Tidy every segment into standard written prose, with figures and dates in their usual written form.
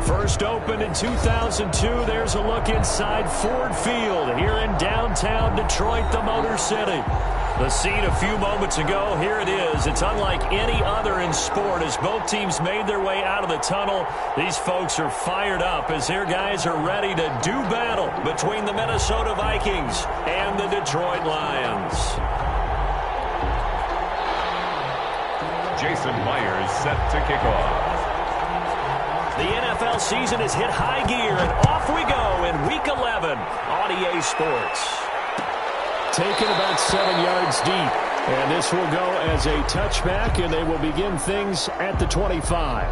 First opened in 2002. There's a look inside Ford Field here in downtown Detroit, the Motor City. The scene a few moments ago, here it is. It's unlike any other in sport as both teams made their way out of the tunnel. These folks are fired up as their guys are ready to do battle between the Minnesota Vikings and the Detroit Lions. Jason Myers set to kick off. The NFL season has hit high gear, and off we go in Week 11 on EA Sports. Taken about 7 yards deep, and this will go as a touchback, and they will begin things at the 25.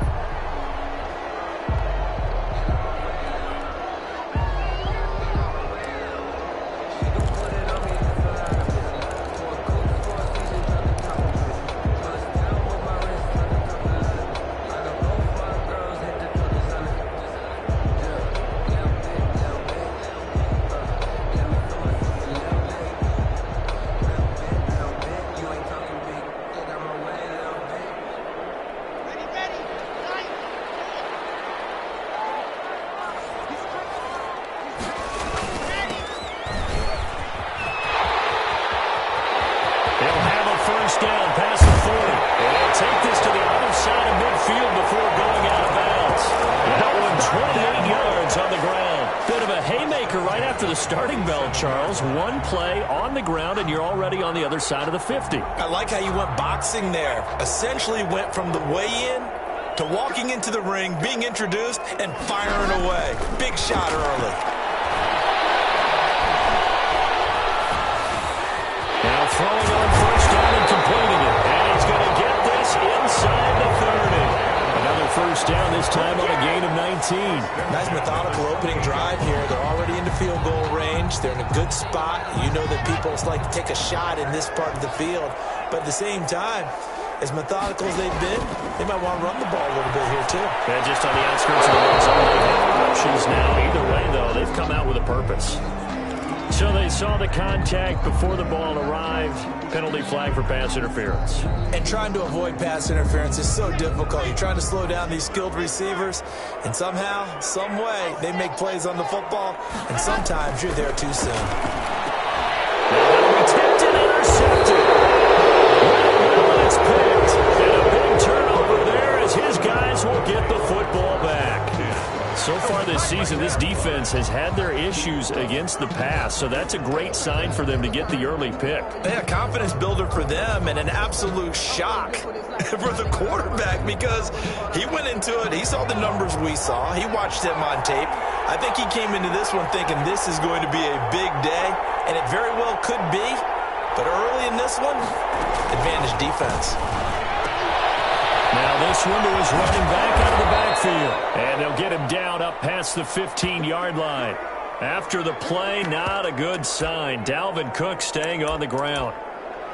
Side of the 50. I like how you went boxing there. Essentially went from the weigh-in to walking into the ring, being introduced, and firing away. Big shot early. Now throwing on first down and completing it. And he's going to get this inside the 30. Another first down, this time on a gain of 19. Nice methodical opening drive here. They're already into field goal range. They're in a good spot. You know that people like to take a shot in this part of the field. But at the same time, as methodical as they've been, they might want to run the ball a little bit here too. And just on the outskirts of the red zone, they have options now. Either way, though, they've come out with a purpose. So they saw the contact before the ball arrived. Penalty flag for pass interference. And trying to avoid pass interference is so difficult. You're trying to slow down these skilled receivers, and somehow, some way, they make plays on the football, and sometimes you're there too soon. Tipped and intercepted. It's picked. And a big turnover there as his guys will get the football back. So far this season, this defense has had their issues against the pass, so that's a great sign for them to get the early pick. Yeah, confidence builder for them and an absolute shock for the quarterback because he went into it. He saw the numbers we saw. He watched them on tape. I think he came into this one thinking this is going to be a big day, and it very well could be. But early in this one, advantage defense. Now this one to his running back out of the backfield. And they'll get him down up past the 15-yard line. After the play, not a good sign. Dalvin Cook staying on the ground.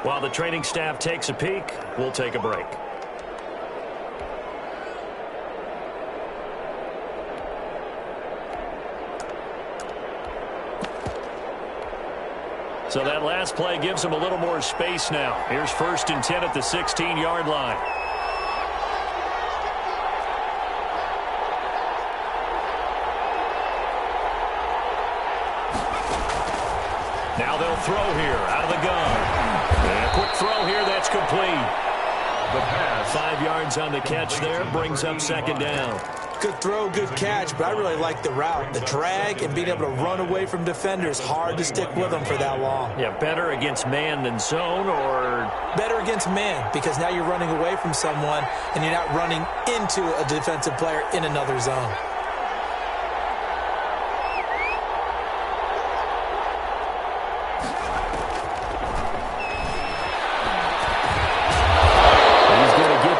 While the training staff takes a peek, we'll take a break. So that last play gives him a little more space now. Here's 1st and 10 at the 16-yard line. Now they'll throw here out of the gun. And a quick throw here, that's complete. The pass. 5 yards on the catch there, brings up 2nd down. Good throw, good catch, but I really like the route. The drag and being able to run away from defenders, hard to stick with them for that long. Yeah, better against man than zone, or? Better against man, because now you're running away from someone and you're not running into a defensive player in another zone.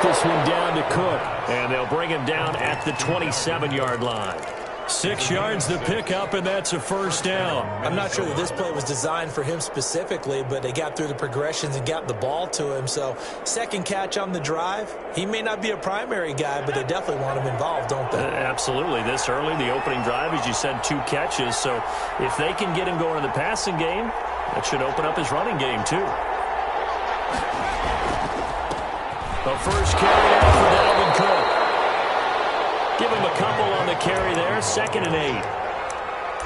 This one down to Cook, and they'll bring him down at the 27-yard line. 6 yards the pickup, and that's a 1st down. I'm not sure that this play was designed for him specifically, but they got through the progressions and got the ball to him. So 2nd catch on the drive. He may not be a primary guy, but they definitely want him involved, don't they? Absolutely. This early, the opening drive, as you said, 2 catches. So if they can get him going in the passing game, that should open up his running game too. The first carry out for Dalvin Cook. Give him a couple on the carry there, 2nd and 8.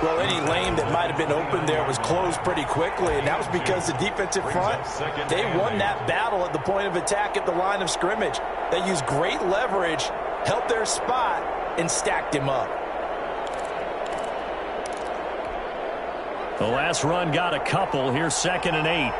Well, any lane that might have been open there was closed pretty quickly, and that was because the defensive front, they won that battle at the point of attack at the line of scrimmage. They used great leverage, held their spot, and stacked him up. The last run got a couple. Here's 2nd and 8.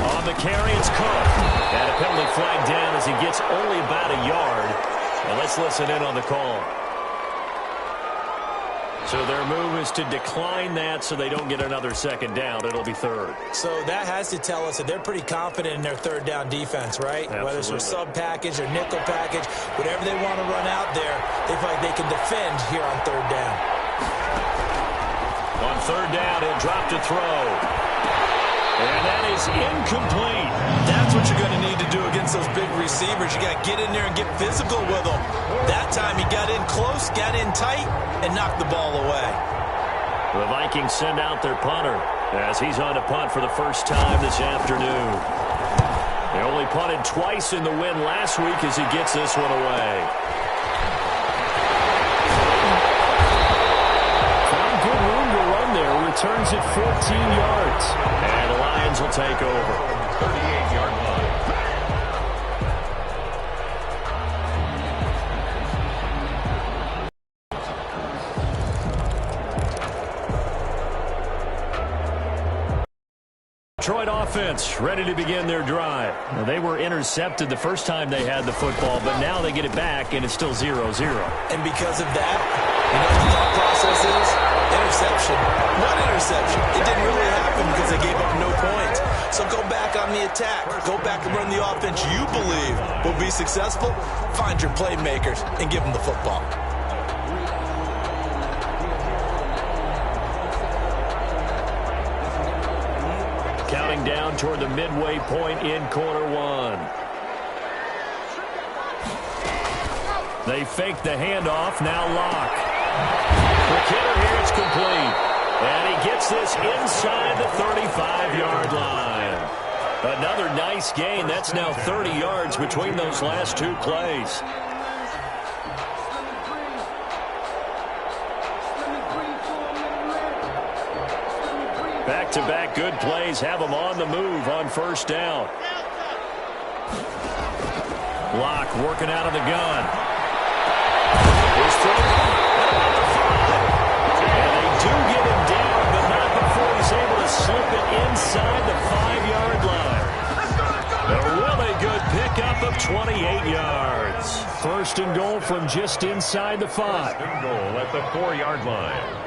On the carry, it's Cook. And a penalty flag down as he gets only about a yard. And let's listen in on the call. So their move is to decline that so they don't get another 2nd down. It'll be 3rd. So that has to tell us that they're pretty confident in their 3rd down defense, right? Absolutely. Whether it's a sub package or nickel package, whatever they want to run out there, they feel like they can defend here on 3rd down. On 3rd down, he'll drop to throw. And that is incomplete. That's what you're going to need to do against those big receivers. You got to get in there and get physical with them. That time he got in close, got in tight, and knocked the ball away. The Vikings send out their punter as he's on to punt for the first time this afternoon. They only punted twice in the win last week as he gets this one away. Found good room to run there. Returns it 14 yards. And the Lions will take over. 38-yard line. Detroit offense ready to begin their drive. Now, they were intercepted the first time they had the football, but now they get it back, and it's still 0-0. And because of that, you know what the thought process is? Interception. What interception? It didn't really happen because they gave up no points. So go back on the attack. Go back and run the offense you believe will be successful. Find your playmakers and give them the football. Counting down toward the midway point in quarter one. They fake the handoff. Now Locke. The kicker here, it's complete. And he gets this inside the 35-yard line. Another nice gain. That's now 30 yards between those last two plays. Back-to-back good plays have them on the move on first down. Locke working out of the gun. He's thrown. And they do get him down, but not before he's able to slip it inside the 5-yard line. A really good pickup of 28 yards. First and goal from just inside the 5. First and goal at the 4-yard line.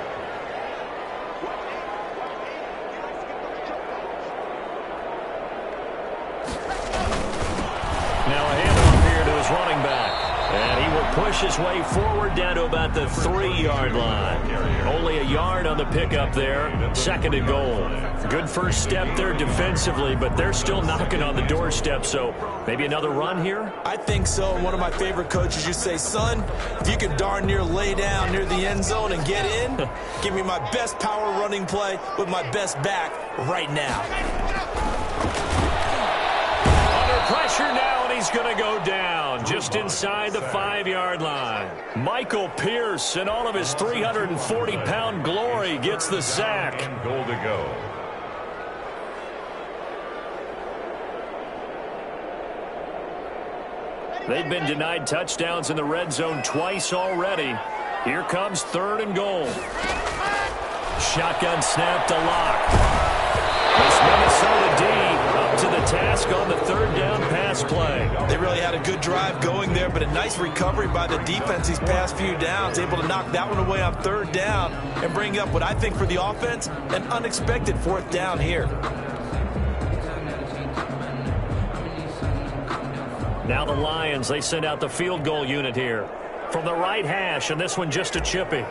Running back, and he will push his way forward down to about the 3-yard line. Only a yard on the pickup there. 2nd and goal. Good first step there defensively, but they're still knocking on the doorstep, so maybe another run here? I think so. One of my favorite coaches used to say, son, if you can darn near lay down near the end zone and get in, give me my best power running play with my best back right now. Under pressure now. He's going to go down just inside the 5-yard line. Michael Pierce, in all of his 340-pound glory, gets the sack. And goal to go. They've been denied touchdowns in the red zone twice already. Here comes 3rd and goal. Shotgun snap to Locke. This Minnesota D up to the task on the 3rd down pass play. They really had a good drive going there, but a nice recovery by the defense these past few downs, able to knock that one away on 3rd down and bring up what I think for the offense, an unexpected 4th down here. Now the Lions, they send out the field goal unit here from the right hash, and this one just a chippy.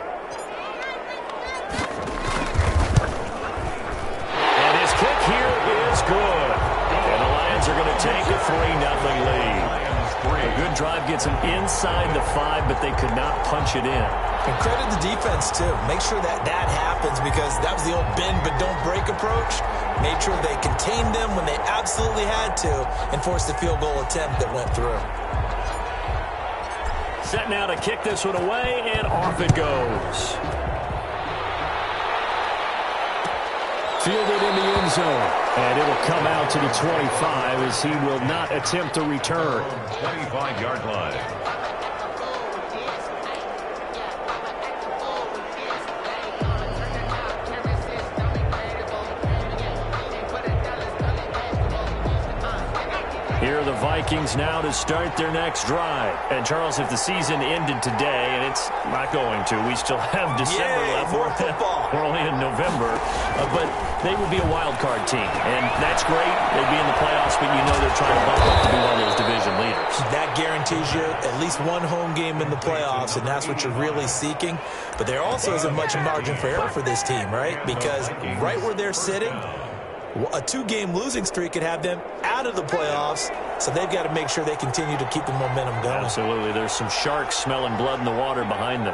Good. And the Lions are going to take a 3-0 lead. A good drive gets them inside the 5, but they could not punch it in. And credit the defense, too. Make sure that happens because that was the old bend but don't break approach. Made sure they contained them when they absolutely had to and forced the field goal attempt that went through. Set now to kick this one away, and off it goes. Fielded in the end zone, and it'll come out to the 25 as he will not attempt a return. 25-yard line. Here are the Vikings now to start their next drive. And, Charles, if the season ended today, and it's not going to, we still have December left. More football. We're only in November. But they would be a wild card team. And that's great. They'd be in the playoffs, but you know they're trying to bump up to be one of those division leaders. That guarantees you at least one home game in the playoffs, and that's what you're really seeking. But there also isn't much margin for error for this team, right? Because right where they're sitting, a 2-game losing streak could have them out of the playoffs, so they've got to make sure they continue to keep the momentum going. Absolutely. There's some sharks smelling blood in the water behind them.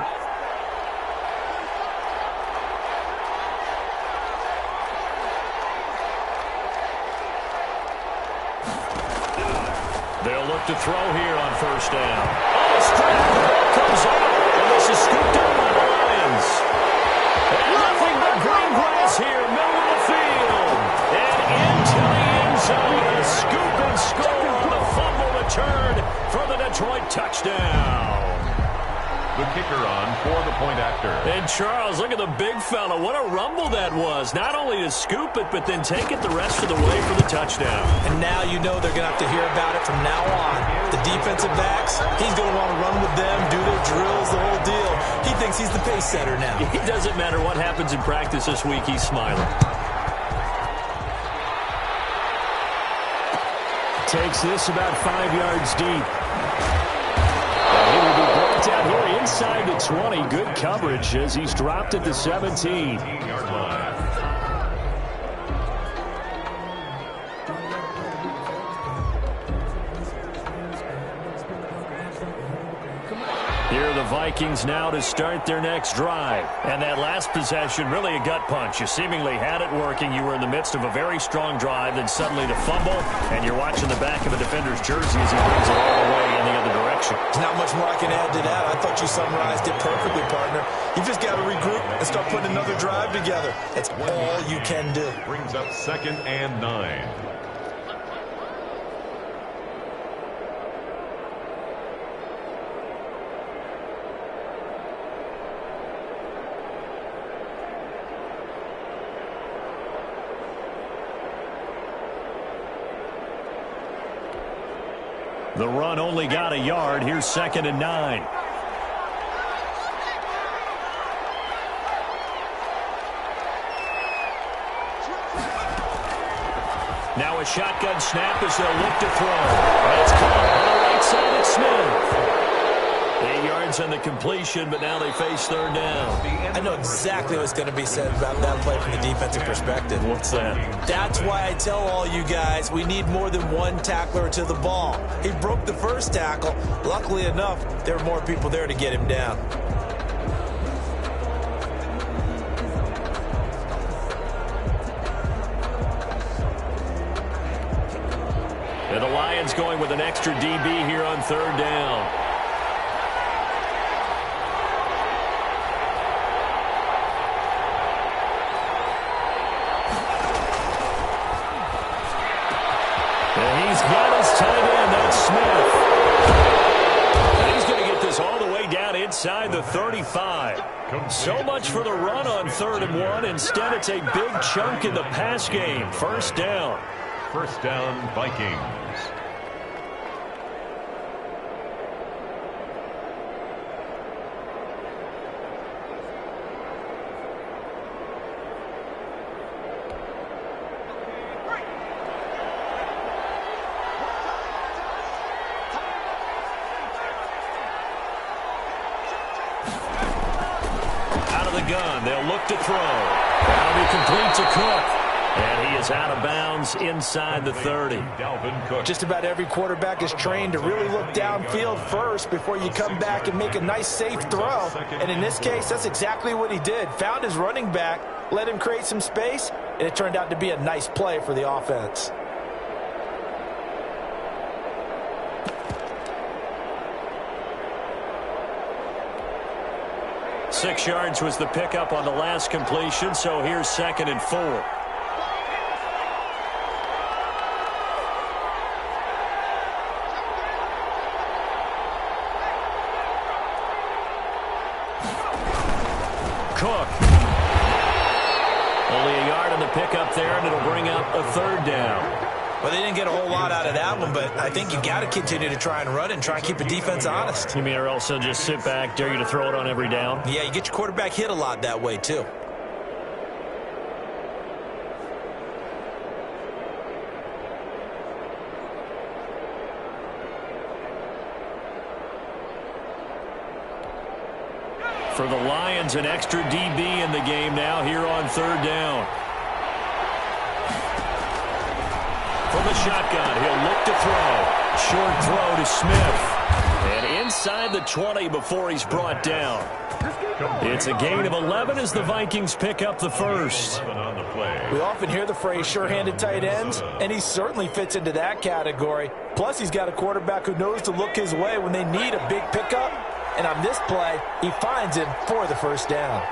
They'll look to throw here on first down. Oh, straight. The ball comes out, and this is scooped up by the Lions. And nothing but green grass here, middle of the field. And into the end zone, a scoop and score on a fumble return for the Detroit touchdown. The kicker on for the point after. And Charles, look at the big fella. What a rumble that was. Not only to scoop it, but then take it the rest of the way for the touchdown. And now you know they're going to have to hear about it from now on. The defensive backs, he's going to want to run with them, do their drills, the whole deal. He thinks he's the pace setter now. It doesn't matter what happens in practice this week, he's smiling. Takes this about 5 yards deep. He will be brought down here inside the 20. Good coverage as he's dropped at the 17. 18-yard line. Here are the Vikings now to start their next drive. And that last possession, really a gut punch. You seemingly had it working. You were in the midst of a very strong drive, then suddenly the fumble, and you're watching the back of a defender's jersey as he brings it all the way in the other direction. There's not much more I can add to that. I thought you summarized it perfectly, partner. You've just got to regroup and start putting another drive together. That's all you can do. Brings up 2nd and 9. The run only got a yard. Here's 2nd and 9. Now a shotgun snap as they'll look to throw. That's caught on the right side. It's Smith. 8 yards on the completion, but now they face 3rd down. I know exactly what's going to be said about that play from the defensive perspective. What's that? That's why I tell all you guys we need more than one tackler to the ball. He broke the first tackle. Luckily enough, there were more people there to get him down. And the Lions going with an extra DB here on 3rd down. And he's got his tight end, that's Smith. And he's going to get this all the way down inside the 35. So much for the run on 3rd and 1. Instead, it's a big chunk in the pass game. 1st down. 1st down, Vikings. Gun. They'll look to throw. That'll be complete to Cook. And he is out of bounds inside the 30. Dalvin Cook. Just about every quarterback is trained to really look downfield first before you come back and make a nice, safe throw. And in this case, that's exactly what he did. Found his running back, let him create some space, and it turned out to be a nice play for the offense. Six yards was the pickup on the last completion, so here's 2nd and 4. Cook. Only a yard on the pickup there, and it'll bring up a 3rd down. Well, they didn't get a whole lot out of that one, but I think you got to continue to try and run and try and keep the defense honest. You mean or else they'll just sit back, dare you to throw it on every down? Yeah, you get your quarterback hit a lot that way, too. For the Lions, an extra DB in the game now here on 3rd down. From the shotgun, he'll look to throw. Short throw to Smith. And inside the 20 before he's brought down. It's a gain of 11 as the Vikings pick up the first. We often hear the phrase sure-handed tight ends, and he certainly fits into that category. Plus, he's got a quarterback who knows to look his way when they need a big pickup. And on this play, he finds him for the first down.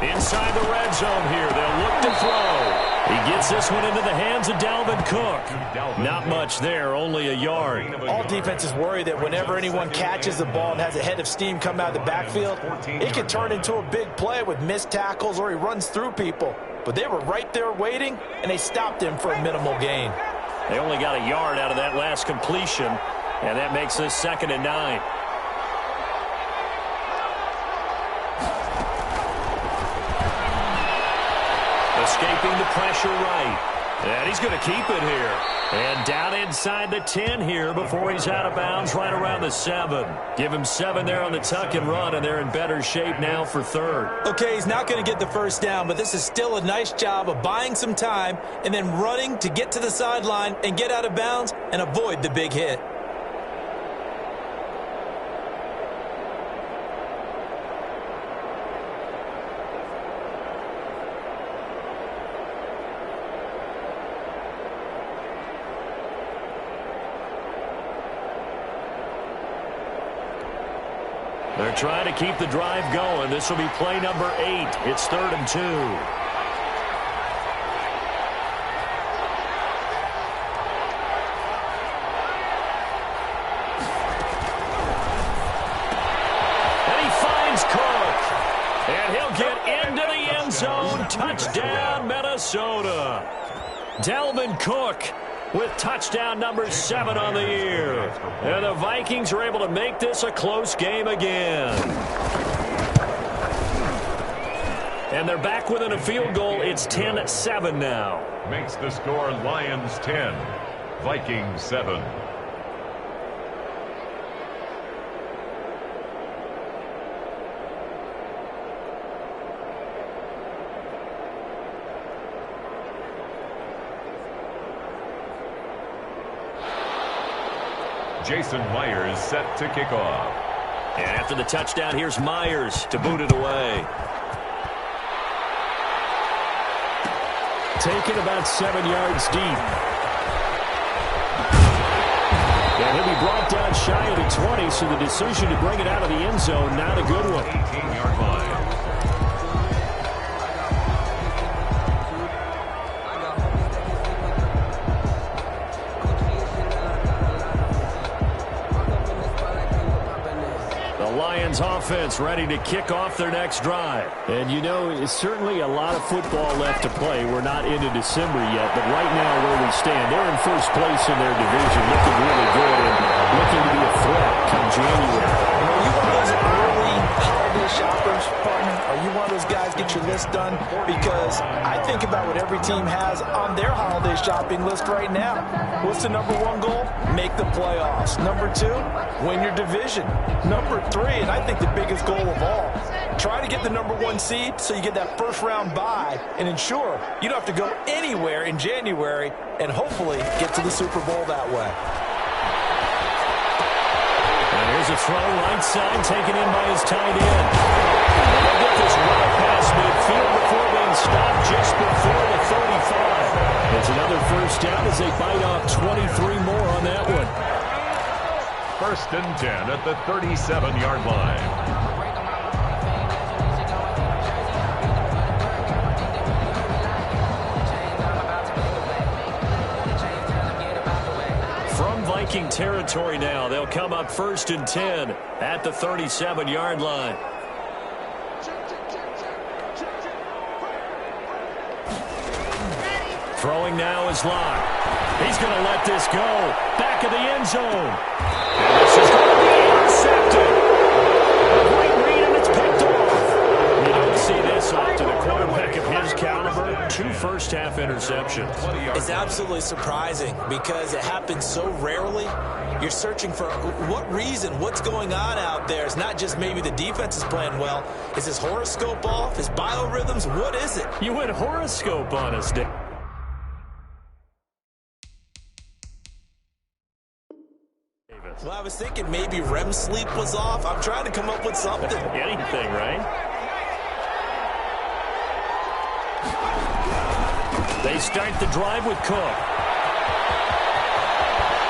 Inside the red zone here, they'll look to throw. He gets this one into the hands of Dalvin Cook. Not much there, only a yard. All defenses worry that whenever anyone catches the ball and has a head of steam come out of the backfield, it can turn into a big play with missed tackles or he runs through people. But they were right there waiting, and they stopped him for a minimal gain. They only got a yard out of that last completion, and that makes this 2nd and 9. Escaping the pressure right. And he's going to keep it here. And down inside the 10 here before he's out of bounds right around the 7. Give him 7 there on the tuck and run, and they're in better shape now for 3rd. Okay, he's not going to get the first down, but this is still a nice job of buying some time and then running to get to the sideline and get out of bounds and avoid the big hit. They're trying to keep the drive going. This will be play number 8. It's 3rd and 2. And he finds Cook. And he'll get into the end zone. Touchdown, Minnesota. Dalvin Cook with touchdown number 7 on the year. And the Vikings are able to make this a close game again. And they're back within a field goal. It's 10-7 now. Makes the score Lions 10, Vikings 7. Jason Myers set to kick off. And after the touchdown, here's Myers to boot it away. Taken about 7 yards deep. And he'll be brought down shy of the 20, so the decision to bring it out of the end zone, not a good one. 18-yard line. Lions offense ready to kick off their next drive. And you know, it's certainly a lot of football left to play. We're not into December yet, but right now where we stand, they're in first place in their division, looking really good and looking to be a threat come January. Are you one of those early holiday shoppers, partner? Are you one of those guys get your list done? Because I think about what every team has on their holiday shopping list right now. What's the number 1 goal? Make the playoffs. Number 2, win your division. Number 3, and I think the biggest goal of all, try to get the number 1 seed so you get that first round bye and ensure you don't have to go anywhere in January and hopefully get to the Super Bowl that way. Here's a throw right side taken in by his tight end. They'll get this well past midfield before being stopped just before the 35. It's another first down as they bite off 23 more on that one. 1st and 10 at the 37-yard line. Viking territory now. They'll come up 1st and 10 at the 37-yard line. Throwing now is Locke. He's going to let this go. Back of the end zone. And this is going to be intercepted. A great read, and it's picked off. You don't see this often. A quarterback of his caliber, 2 first-half interceptions. It's absolutely surprising because it happens so rarely. You're searching for what reason, what's going on out there. It's not just maybe the defense is playing well. Is his horoscope off? His biorhythms? What is it? You went horoscope on us, Dave. Well, I was thinking maybe REM sleep was off. I'm trying to come up with something. Anything, right? They start the drive with Cook.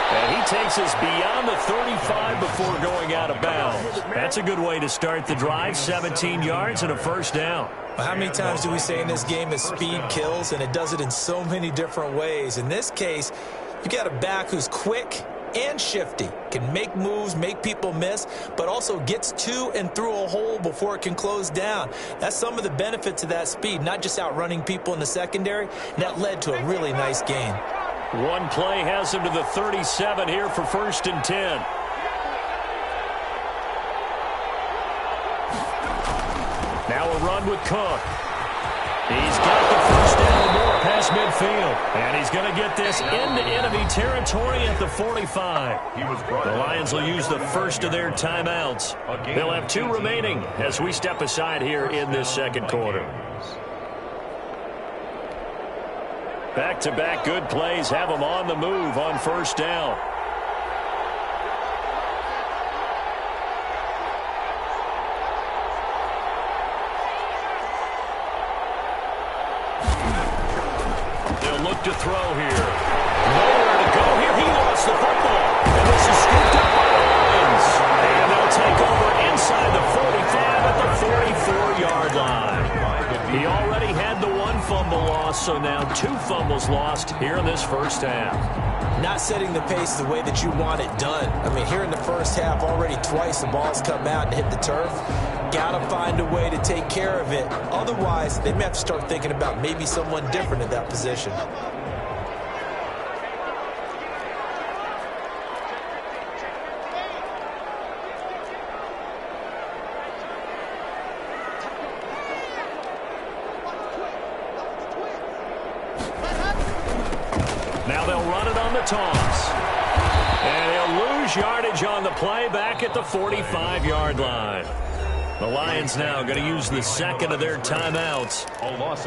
And he takes us beyond the 35 before going out of bounds. That's a good way to start the drive. 17 yards and a first down. Well, how many times do we say in this game that speed kills, and it does it in so many different ways? In this case, you got a back who's quick and shifty, can make moves, make people miss, but also gets to and through a hole before it can close down. That's some of the benefits of that speed, not just outrunning people in the secondary. That led to a really nice gain. One play has him to the 37 here for 1st and 10. Now a run with Cook. He's got the first down more past midfield. And he's going to get this into enemy territory at the 45. The Lions will use the first of their timeouts. They'll have 2 remaining as we step aside here in this second quarter. Back-to-back good plays have them on the move on first down. They'll look to throw here. Nowhere to go here. He lost the football. And this is scooped up by the Lions. And they'll take over inside the 45 at the 44-yard line. He already had the 1 fumble loss, so now 2 fumbles lost here in this first half. Not setting the pace the way that you want it done. I mean, here in the first half, already twice the ball's come out and hit the turf. Got to find a way to take care of it. Otherwise, they may have to start thinking about maybe someone different in that position. Now they'll run it on the toss. And they'll lose yardage on the play back at the 45-yard line. The Lions now going to use the second of their timeouts.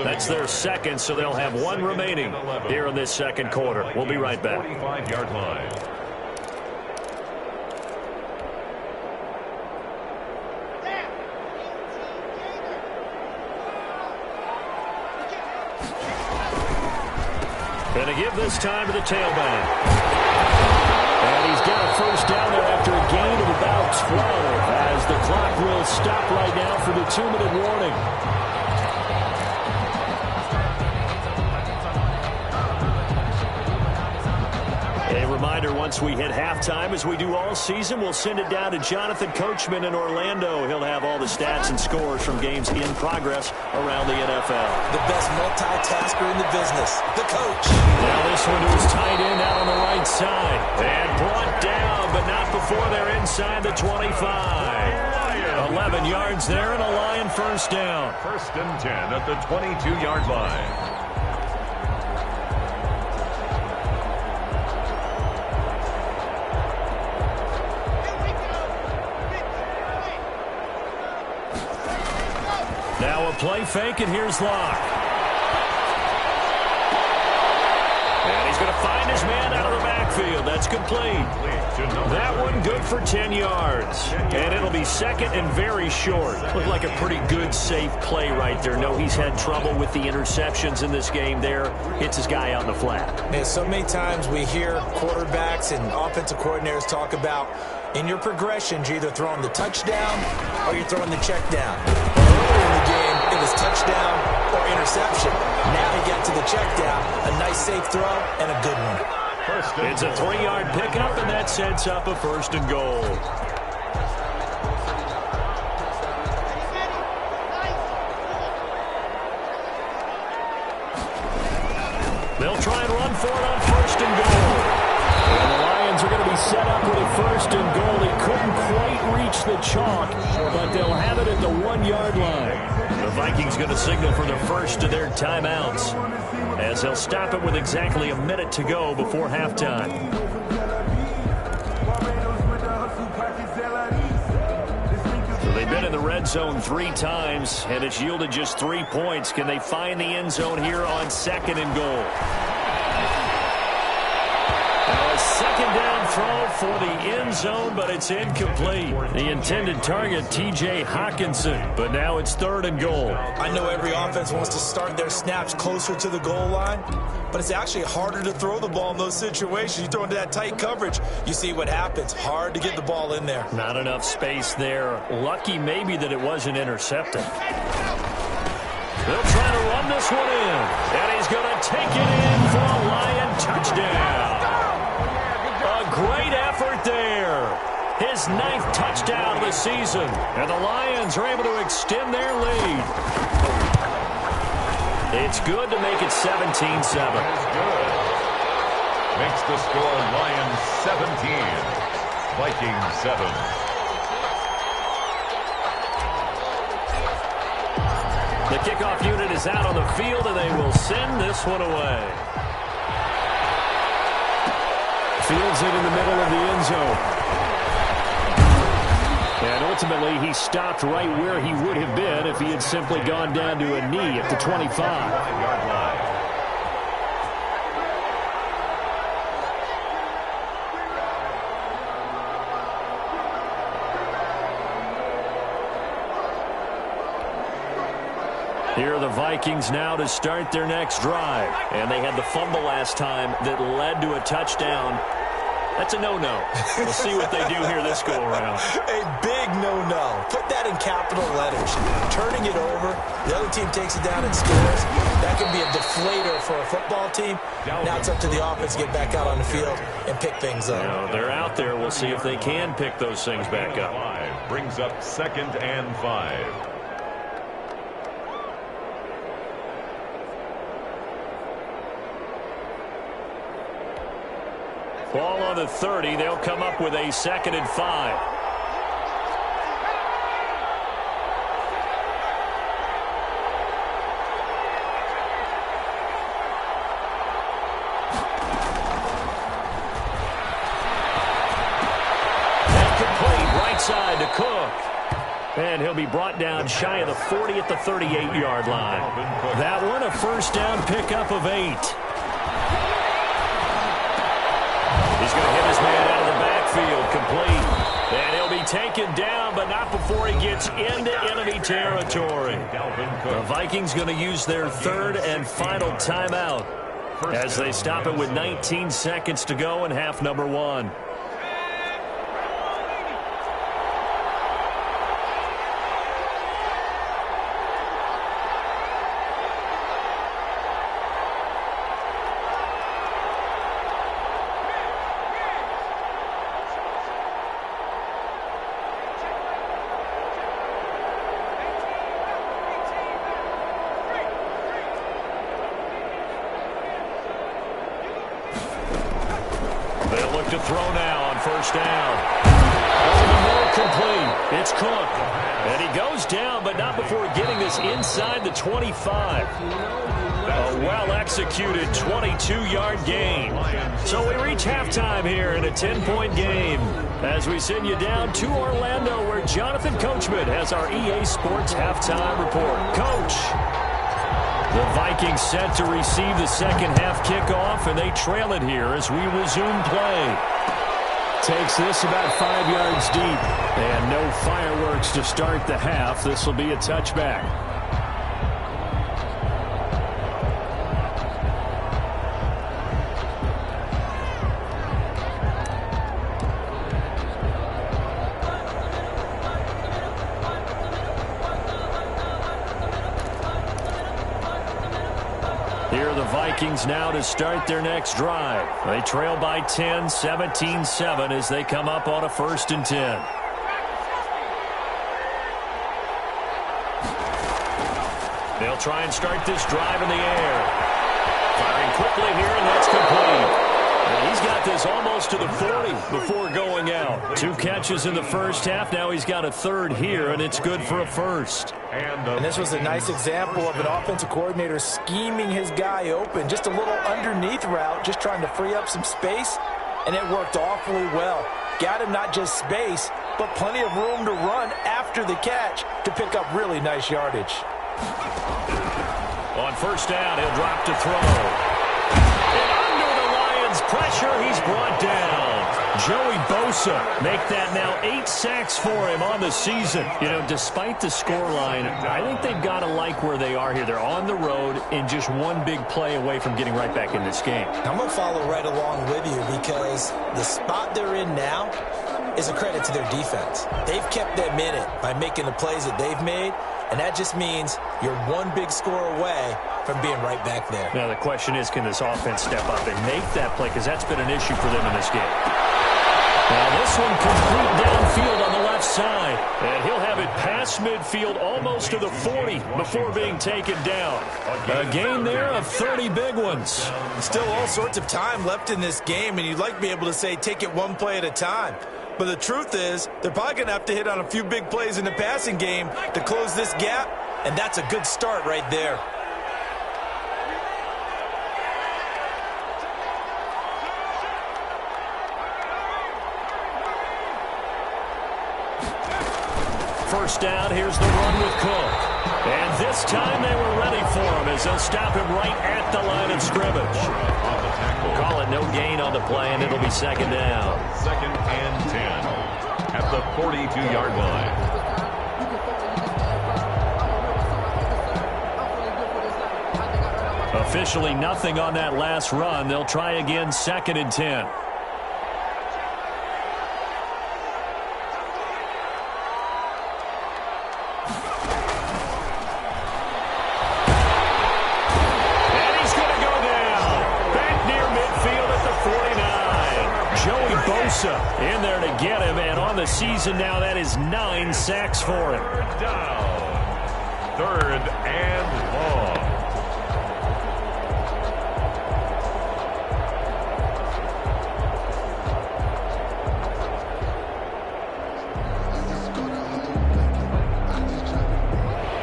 That's their second, so they'll have 1 remaining here in this second quarter. We'll be right back. 45-yard line. Going to give this time to the tailback. And he's got a first down there after a gain of about 12 as the clock will stop right now for the 2-minute warning. A reminder, once we hit halftime, as we do all season, we'll send it down to Jonathan Coachman in Orlando. He'll have all the stats and scores from games in progress around the NFL. The best multitasker in the business, the coach. Now this one to his tight end out on the right side. And brought down, but not before they're inside the 25. 11 yards there and a Lion first down. 1st and 10 at the 22-yard line. Now a play fake, and here's Locke. And he's going to find his man out of the backfield. backfield. That's complete. That one good for 10 yards. And it'll be second and very short. Looked like a pretty good, safe play right there. No, he's had trouble with the interceptions in this game there. Hits his guy out in the flat. Man, so many times we hear quarterbacks and offensive coordinators talk about in your progressions, you're either throwing the touchdown or you're throwing the check down. Earlier in the game, it was touchdown or interception. Now he got to the check down, a nice safe throw, and a good one. It's a 3-yard pickup, and that sets up a 1st and goal. They'll try and run for it on 1st and goal. And the Lions are going to be set up with a 1st and goal. They couldn't quite reach the chalk, but they'll have it at the 1-yard line. The Vikings going to signal for the first of their timeouts, as they'll stop it with exactly a minute to go before halftime. So they've been in the red zone 3 times, and it's yielded just 3 points. Can they find the end zone here on 2nd and goal? Now a 2nd down throw for the end zone, but it's incomplete. The intended target, T.J. Hawkinson, but now it's 3rd and goal. I know every offense wants to start their snaps closer to the goal line, but it's actually harder to throw the ball in those situations. You throw into that tight coverage, you see what happens. Hard to get the ball in there. Not enough space there. Lucky maybe that it wasn't intercepted. They'll try to run this one in, and he's going to take it in for a Lion touchdown. A great effort there. His 9th touchdown of the season, and the Lions are able to extend their lead. It's good to make it 17-7. Makes the score Lions 17, Vikings 7. The kickoff unit is out on the field, and they will send this one away. Fields it in the middle of the end zone. And ultimately, he stopped right where he would have been if he had simply gone down to a knee at the 25. 5-yard line. Here are the Vikings now to start their next drive. And they had the fumble last time that led to a touchdown. That's a no-no. We'll see what they do here this go-around. A big no-no. Put that in capital letters. Turning it over, the other team takes it down and scores. That can be a deflator for a football team. Now it's up to the offense to get back out on the field and pick things up. They're out there. We'll see if they can pick those things back up. Brings up 2nd and 5. Ball on the 30. They'll come up with a 2nd and 5. And complete right side to Cook. And he'll be brought down shy of the 40 at the 38-yard line. That one, a 1st down pickup of 8. He's going to hit his man out of the backfield, complete. And he'll be taken down, but not before he gets into enemy territory. The Vikings going to use their 3rd and final timeout as they stop it with 19 seconds to go in half number 1. To throw now on 1st down. Complete. It's Cook. And he goes down, but not before getting this inside the 25. A well-executed 22-yard gain. So we reach halftime here in a 10-point game as we send you down to Orlando, where Jonathan Coachman has our EA Sports halftime report. Coach. The Vikings set to receive the second half kickoff, and they trail it here as we resume play. Takes this about 5 yards deep, and no fireworks to start the half. This will be a touchback. Here are the Vikings now to start their next drive. They trail by 10, 17-7 as they come up on a 1st and 10. They'll try and start this drive in the air. Firing quickly here, and that's complete. And he's got this almost to the 40 before going out. 2 catches in the first half. Now he's got a 3rd here, and it's good for a 1st. And this was a nice example of an offensive coordinator scheming his guy open. Just a little underneath route, just trying to free up some space, and it worked awfully well. Got him not just space, but plenty of room to run after the catch to pick up really nice yardage. On 1st down, he'll drop to throw. And under the Lions' pressure, he's brought down. Joey Bosa make that now 8 sacks for him on the season. You know, despite the scoreline, I think they've got to like where they are here. They're on the road and just one big play away from getting right back in this game. I'm going to follow right along with you because the spot they're in now is a credit to their defense. They've kept them in it by making the plays that they've made, and that just means you're one big score away from being right back there. Now, the question is, can this offense step up and make that play? Because that's been an issue for them in this game. Now, this one complete downfield on the left side. And he'll have it past midfield almost to the 40 before being taken down. A gain there of 30 big ones. Still all sorts of time left in this game, and you'd like to be able to say take it one play at a time. But the truth is, they're probably going to have to hit on a few big plays in the passing game to close this gap, and that's a good start right there. First down, here's the run with Cook. And this time they were ready for him as they'll stop him right at the line of scrimmage. Call it no gain on the play, and it'll be 2nd down. 2nd and 10 at the 42-yard line. Officially nothing on that last run. They'll try again 2nd and 10. In there to get him, and on the season now, that is 9 sacks for him. Down. 3rd and long.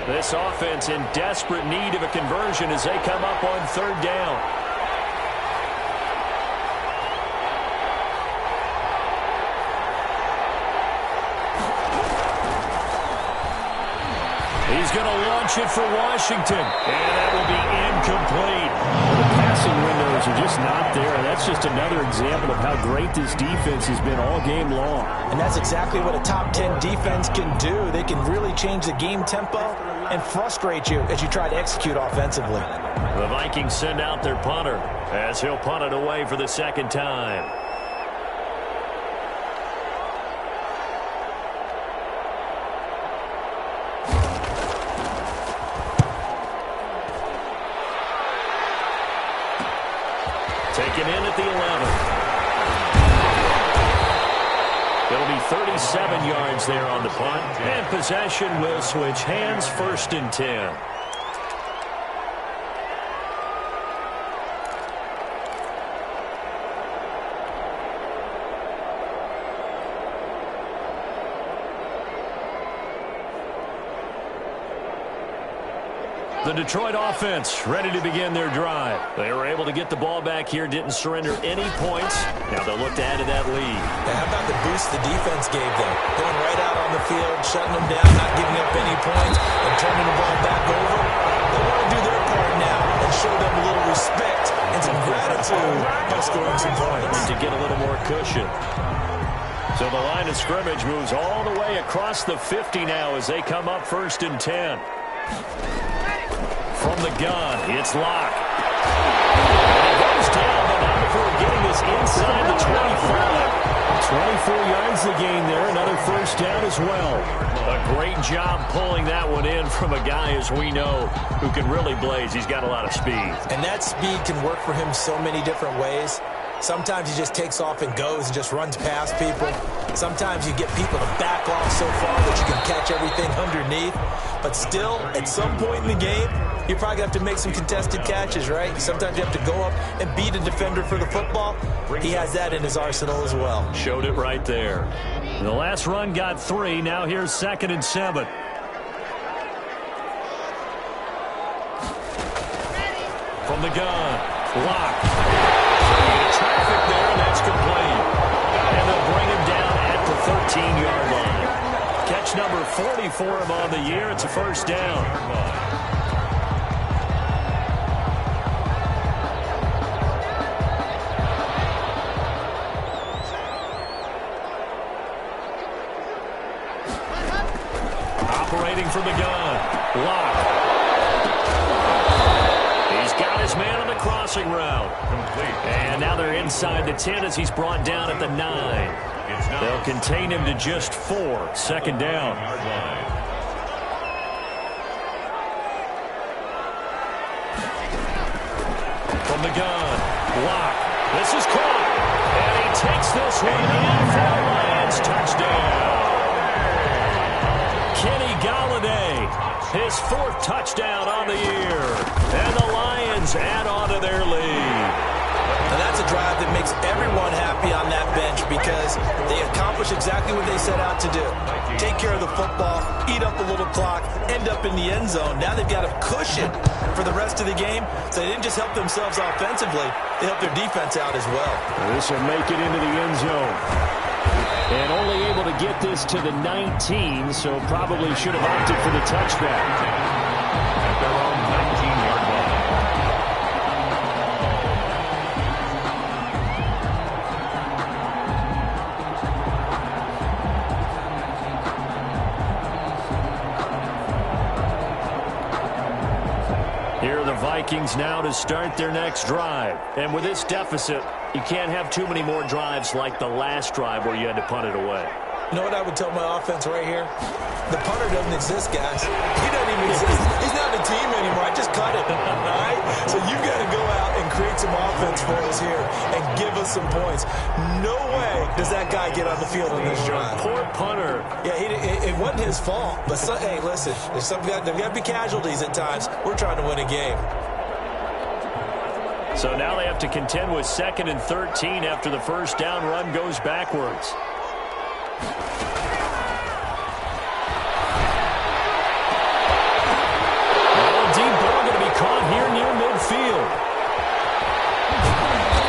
This offense in desperate need of a conversion as they come up on 3rd down. He's going to launch it for Washington, and that will be incomplete. The passing windows are just not there, and that's just another example of how great this defense has been all game long. And that's exactly what a top 10 defense can do. They can really change the game tempo and frustrate you as you try to execute offensively. The Vikings send out their punter as he'll punt it away for the 2nd time. Taken in at the 11. It'll be 37 yards there on the punt. And possession will switch hands, 1st and 10. The Detroit offense ready to begin their drive. They were able to get the ball back here, didn't surrender any points. Now they'll look to add to that lead. Now, how about the boost the defense gave them? Going right out on the field, shutting them down, not giving up any points, and turning the ball back over. They want to do their part now. show them a little respect and some gratitude by scoring some points. To get a little more cushion. So the line of scrimmage moves all the way across the 50 now as they come up 1st and 10. From the gun, it's Locke. And it goes down, but not before getting this inside the 25. 24 yards to gain there. Another 1st down as well. A great job pulling that one in from a guy, as we know, who can really blaze. He's got a lot of speed. And that speed can work for him so many different ways. Sometimes he just takes off and goes and just runs past people. Sometimes you get people to back off so far that you can catch everything underneath. But still, at some point in the game, you probably have to make some contested catches, right? Sometimes you have to go up and beat a defender for the football. He has that in his arsenal as well. Showed it right there. The last run got 3. Now here's 2nd and 7. From the gun, Locke. Traffic there, and that's complete. And they'll bring him down at the 13-yard line. Catch number 40 for him on the year. It's a 1st down. Operating from the gun, Locke. He's got his man on the crossing route. And now they're inside the 10 as he's brought down at the 9. They'll contain him to just 4. 2nd down. From the gun, Locke. This is caught. And he takes this one in for a Lions touchdown. Kenny Galladay, his 4th touchdown on the year. And the Lions add on to their lead. Now that's a drive that makes everyone happy on that bench because they accomplish exactly what they set out to do. Take care of the football, eat up a little clock, end up in the end zone. Now they've got a cushion for the rest of the game, so they didn't just help themselves offensively, they helped their defense out as well. This will make it into the end zone. And only able to get this to the 19, so probably should have opted for the touchback. At their own 19-yard line. Here are the Vikings now to start their next drive. And with this deficit, you can't have too many more drives like the last drive where you had to punt it away. You know what I would tell my offense right here? The punter doesn't exist, guys. He doesn't even exist. He's not a team anymore. I just cut him, all right? So you've got to go out and create some offense for us here and give us some points. No way does that guy get on the field on this drive. Poor punter. Yeah, it wasn't his fault. But, hey, listen, there's got to be casualties at times. We're trying to win a game. So now they have to contend with 2nd and 13 after the 1st down run goes backwards. Deep ball going to be caught here near midfield.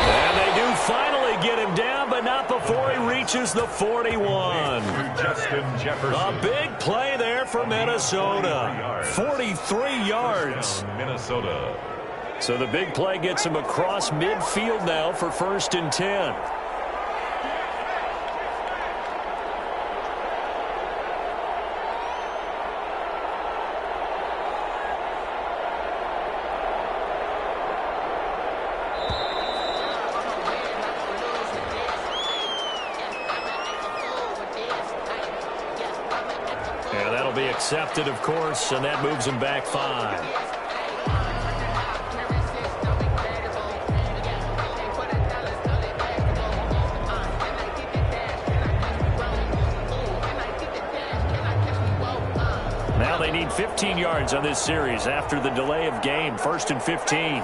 And they do finally get him down, but not before he reaches the 41. Justin Jefferson. A big play there for Minnesota. 43 yards. Minnesota. So the big play gets him across midfield now for 1st and 10. Yeah, that'll be accepted, of course, and that moves him back 5. Now they need 15 yards on this series after the delay of game. 1st and 15.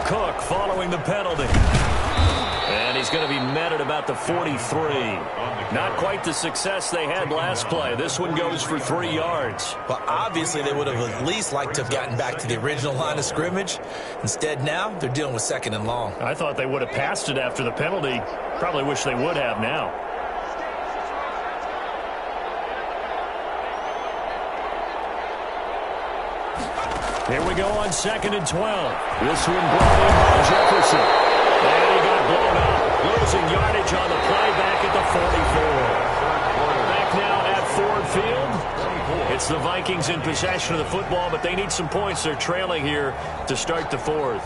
Cook following the penalty. And he's going to be met at about the 43. Not quite the success they had last play. This one goes for 3 yards. Well, obviously they would have at least liked to have gotten back to the original line of scrimmage. Instead, now they're dealing with 2nd and long. I thought they would have passed it after the penalty. Probably wish they would have now. Here we go on 2nd and 12. This one brought in by Jefferson. And he got blown up. Losing yardage on the play back at the 44. Back now at Ford Field. It's the Vikings in possession of the football, but they need some points. They're trailing here to start the 4th.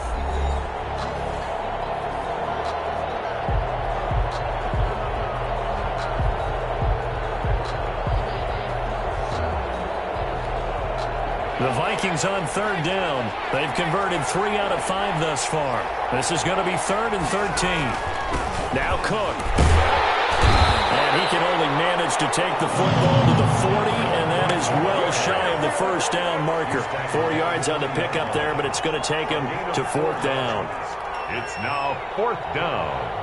The Vikings on 3rd down. They've converted 3 out of 5 thus far. This is going to be 3rd and 13. Now Cook. And he can only manage to take the football to the 40, and that is well shy of the 1st down marker. 4 yards on the pickup there, but it's going to take him to 4th down. It's now 4th down.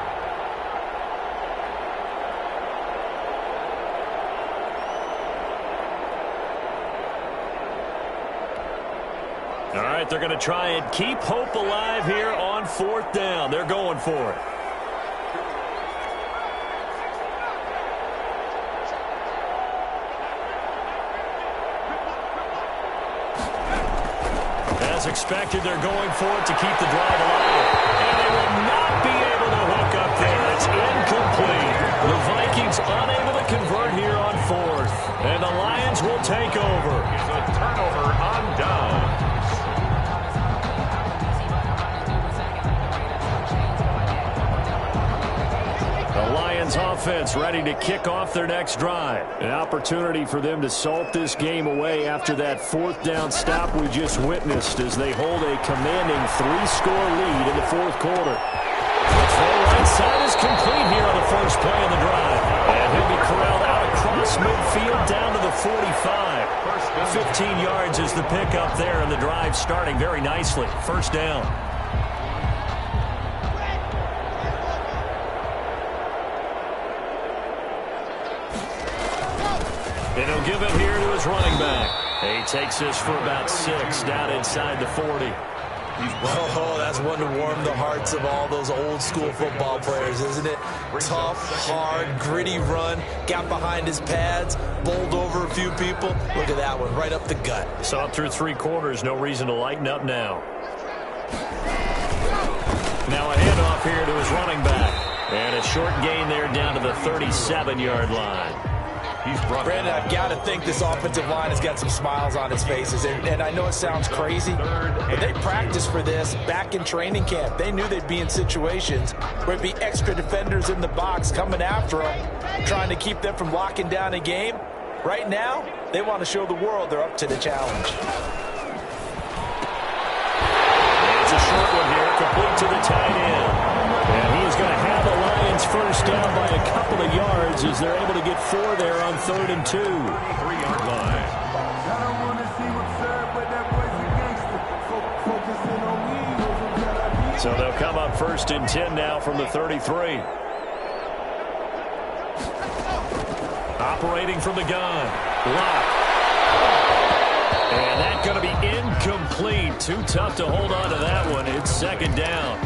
All right, they're going to try and keep hope alive here on 4th down. They're going for it. As expected, they're going for it to keep the drive alive. And they will not be able to hook up there. It's incomplete. The Vikings unable to convert here on 4th. And the Lions will take over. It's a turnover on down. The Lions offense ready to kick off their next drive. An opportunity for them to salt this game away after that 4th down stop we just witnessed as they hold a commanding 3-score lead in the 4th quarter. The throw right side is complete here on the first play of the drive. And he'll be corralled out across midfield down to the 45. 15 yards is the pickup there, and the drive starting very nicely. 1st down. And he'll give it here to his running back. He takes this for about 6 down inside the 40. Oh, that's one to warm the hearts of all those old-school football players, isn't it? Tough, hard, gritty run, got behind his pads, bowled over a few people. Look at that one, right up the gut. Saw it through 3 quarters, no reason to lighten up now. Now a handoff here to his running back. And a short gain there down to the 37-yard line. Brandon, I've got to think this offensive line has got some smiles on its faces. And I know it sounds crazy, but they practiced for this back in training camp. They knew they'd be in situations where it'd be extra defenders in the box coming after them, trying to keep them from locking down a game. Right now, they want to show the world they're up to the challenge. It's a short one here, complete to the tight end. And he is going to have the Lions first down by a couple of yards as they're able to get 4 there on 3rd and 2. 3-yard line. So they'll come up 1st and 10 now from the 33. Operating from the gun. Lock. And that's going to be incomplete. Too tough to hold on to that one. It's 2nd down.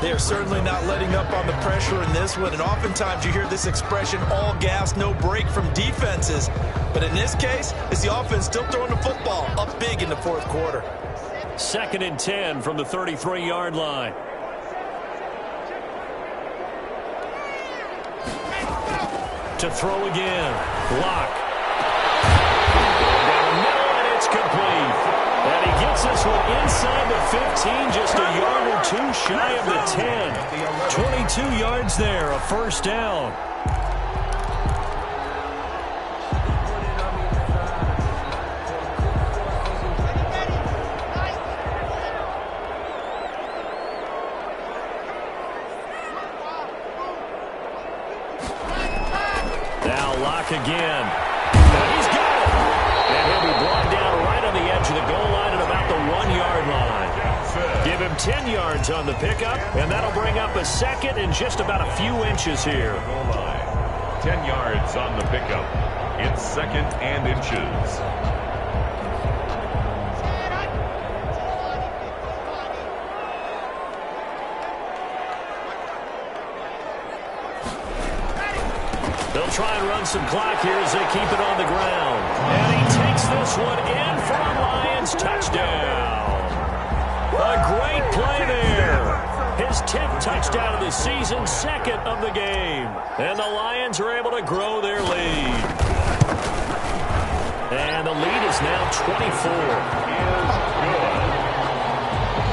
They are certainly not letting up on the pressure in this one, and oftentimes you hear this expression, all gas, no break from defenses. But in this case, it's the offense still throwing the football up big in the 4th quarter. 2nd and 10 from the 33-yard line. To throw again. Block. And it's complete. And he gets this one inside the 15, just a yard or 2 shy of the 10. 22 yards there, a 1st down. Now Lock again. And he's got it. And he'll be brought down right on the edge of the goal line at about the 1-yard line. Give him 10 yards on the pickup, and that'll bring up a 2nd and just about a few inches here. 10 yards on the pickup. It's 2nd and inches. They'll try and run some clock here as they keep it on the ground. And he takes this one in for a Lions touchdown. A great play there. His 10th touchdown of the season, second of the game. And the Lions are able to grow their lead. And the lead is now 24. Is good.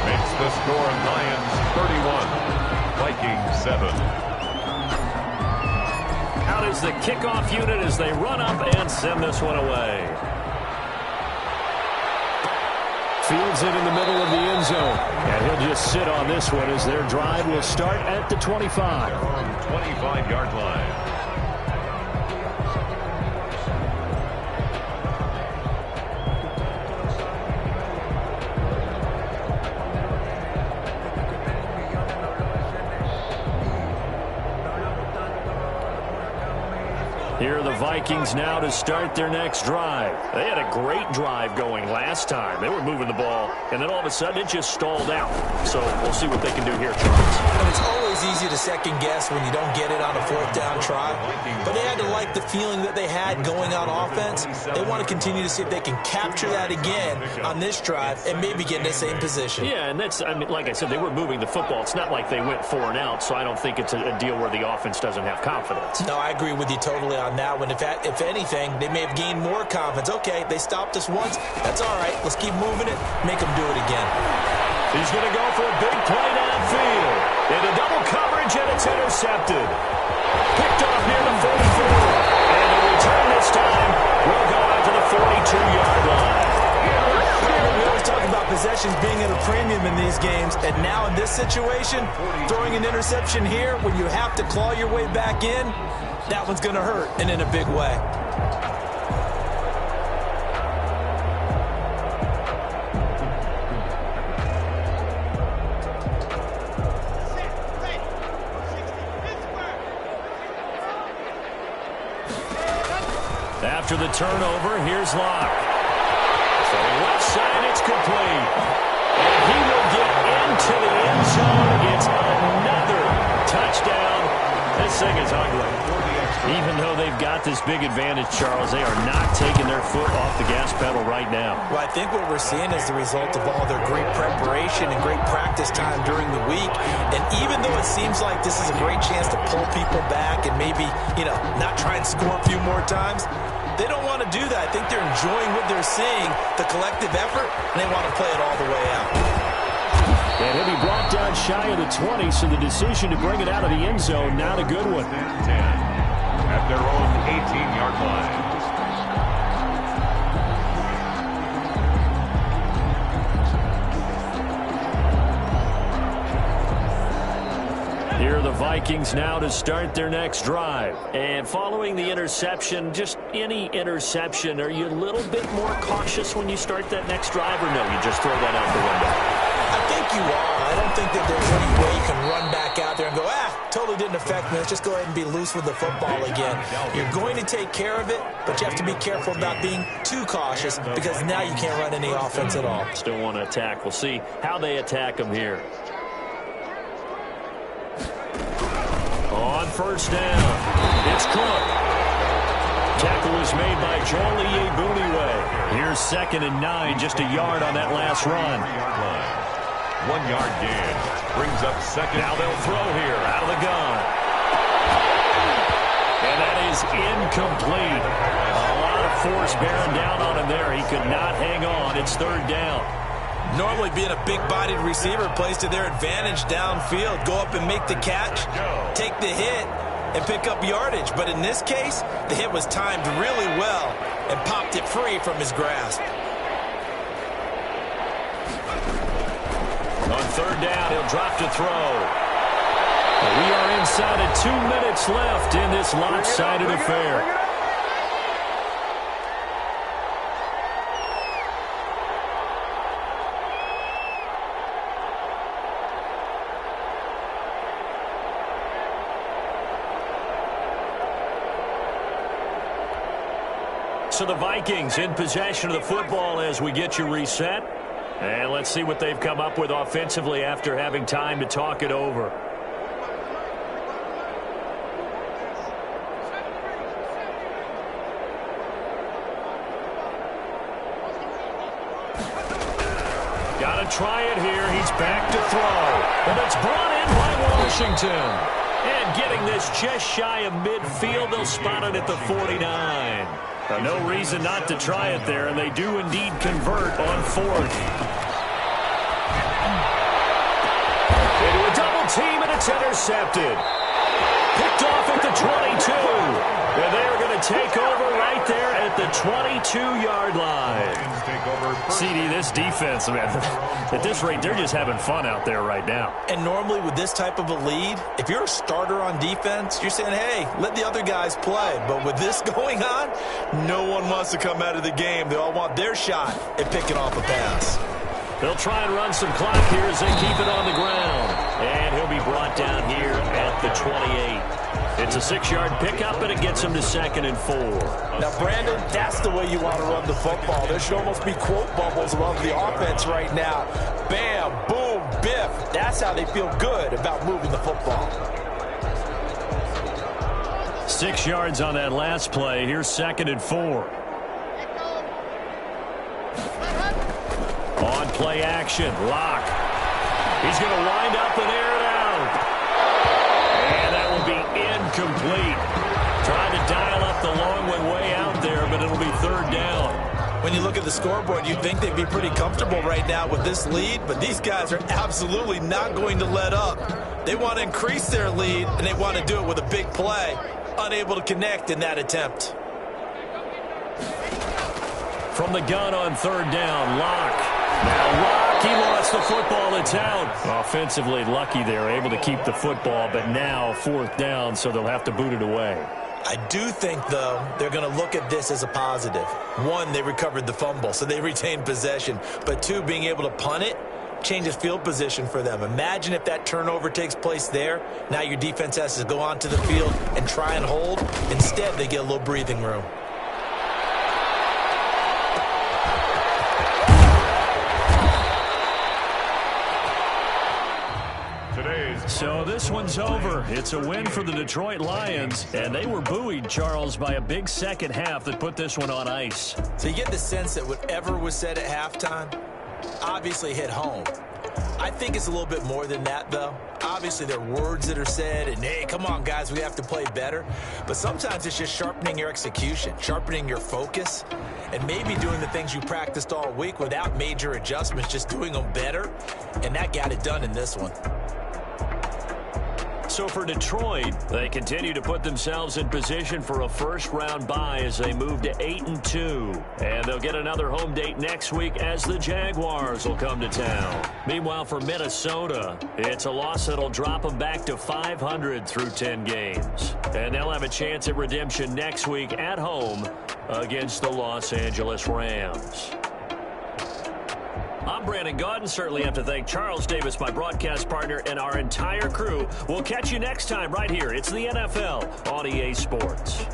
Makes the score Lions 31, Vikings 7. Out is the kickoff unit as they run up and send this one away. Fields it in the middle of the end zone. And he'll just sit on this one as their drive will start at the 25. 25-yard line. Here are the Vikings now to start their next drive. They had a great drive going last time. They were moving the ball, and then all of a sudden it just stalled out. So we'll see what they can do here, Charles. And it's always easy to second guess when you don't get it on a fourth down try. But they had to like the feeling that they had going on offense. They want to continue to see if they can capture that again on this drive and maybe get in the same position. Yeah, and that's, I mean, like I said, they were moving the football. It's not like they went 4 and out, so I don't think it's a deal where the offense doesn't have confidence. No, I agree with you totally on that one. If anything, they may have gained more confidence. Okay, they stopped us once. That's all right. Let's keep moving it. Make them do it again. He's going to go for a big play downfield. Into double coverage, and it's intercepted. Picked off near the 44. And the return this time will go out to the 42-yard line. We always talk about possessions being at a premium in these games, and now in this situation, throwing an interception here when you have to claw your way back in, that one's going to hurt, and in a big way. After the turnover, here's Locke. So left side, it's complete. And he will get into the end zone. It's another touchdown. This thing is ugly. Even though they've got this big advantage, Charles, they are not taking their foot off the gas pedal right now. Well, I think what we're seeing is the result of all their great preparation and great practice time during the week. And even though it seems like this is a great chance to pull people back and maybe, not try and score a few more times, they don't want to do that. I think they're enjoying what they're seeing, the collective effort, and they want to play it all the way out. And he'll be brought down shy of the 20, so the decision to bring it out of the end zone, not a good one. 10 at their own 18-yard line. Here are the Vikings now to start their next drive. And following the interception, just any interception, are you a little bit more cautious when you start that next drive, or no, you just throw that out the window? I think you are. I don't think that there's any way you can run back out there and go, totally didn't affect me. Let's just go ahead and be loose with the football again. You're going to take care of it, but you have to be careful about being too cautious because now you can't run any offense at all. Still want to attack. We'll see how they attack them here. On first down, it's Cook. Tackle was made by Joel Iyiegbuniwe. Here's 2nd and 9, just a yard on that last run. 1-yard gain. Brings up 2nd. Now they'll throw here out of the gun. And that is incomplete. A lot of force bearing down on him there. He could not hang on. It's 3rd down. Normally being a big-bodied receiver plays to their advantage downfield. Go up and make the catch, take the hit, and pick up yardage. But in this case, the hit was timed really well and popped it free from his grasp. On 3rd down, he'll drop to throw. We are inside of 2 minutes left in this lopsided affair. So the Vikings in possession of the football as we get you reset. And let's see what they've come up with offensively after having time to talk it over. Got to try it here. He's back to throw. And it's brought in by Washington. And getting this just shy of midfield, they'll spot it at the 49. No reason not to try it there, and they do indeed convert on fourth. Into a double team, and it's intercepted. Picked off at the 22. And they're going to take over right there at the 22-yard line. CD, this defense, man, at this rate, they're just having fun out there right now. And normally with this type of a lead, if you're a starter on defense, you're saying, hey, let the other guys play. But with this going on, no one wants to come out of the game. They all want their shot at picking off a pass. They'll try and run some clock here as they keep it on the ground. And he'll be brought down here at the 28. It's a 6-yard pickup, and it gets him to 2nd and 4. Now, Brandon, that's the way you want to run the football. There should almost be quote bubbles above the offense right now. Bam, boom, biff. That's how they feel good about moving the football. 6 yards on that last play. Here's 2nd and 4. On play action, Locke. He's going to wind up and air it out. And that will be incomplete. Trying to dial up the long way out there, but it'll be 3rd down. When you look at the scoreboard, you'd think they'd be pretty comfortable right now with this lead, but these guys are absolutely not going to let up. They want to increase their lead, and they want to do it with a big play. Unable to connect in that attempt. From the gun on 3rd down, Locke. Now Locke, he lost the football. It's out. Offensively lucky they're able to keep the football, but now 4th down, so they'll have to boot it away. I do think, though, they're going to look at this as a positive. 1, they recovered the fumble, so they retained possession. But 2, being able to punt it changes field position for them. Imagine if that turnover takes place there. Now your defense has to go onto the field and try and hold. Instead, they get a little breathing room. So this one's over. It's a win for the Detroit Lions, and they were buoyed, Charles, by a big second half that put this one on ice. So you get the sense that whatever was said at halftime obviously hit home. I think it's a little bit more than that, though. Obviously, there are words that are said, and, hey, come on, guys, we have to play better. But sometimes it's just sharpening your execution, sharpening your focus, and maybe doing the things you practiced all week without major adjustments, just doing them better. And that got it done in this one. So for Detroit, they continue to put themselves in position for a first-round bye as they move to 8-2. And they'll get another home date next week as the Jaguars will come to town. Meanwhile, for Minnesota, it's a loss that'll drop them back to 500 through 10 games. And they'll have a chance at redemption next week at home against the Los Angeles Rams. I'm Brandon Gaudin. Certainly have to thank Charles Davis, my broadcast partner, and our entire crew. We'll catch you next time right here. It's the NFL on EA Sports.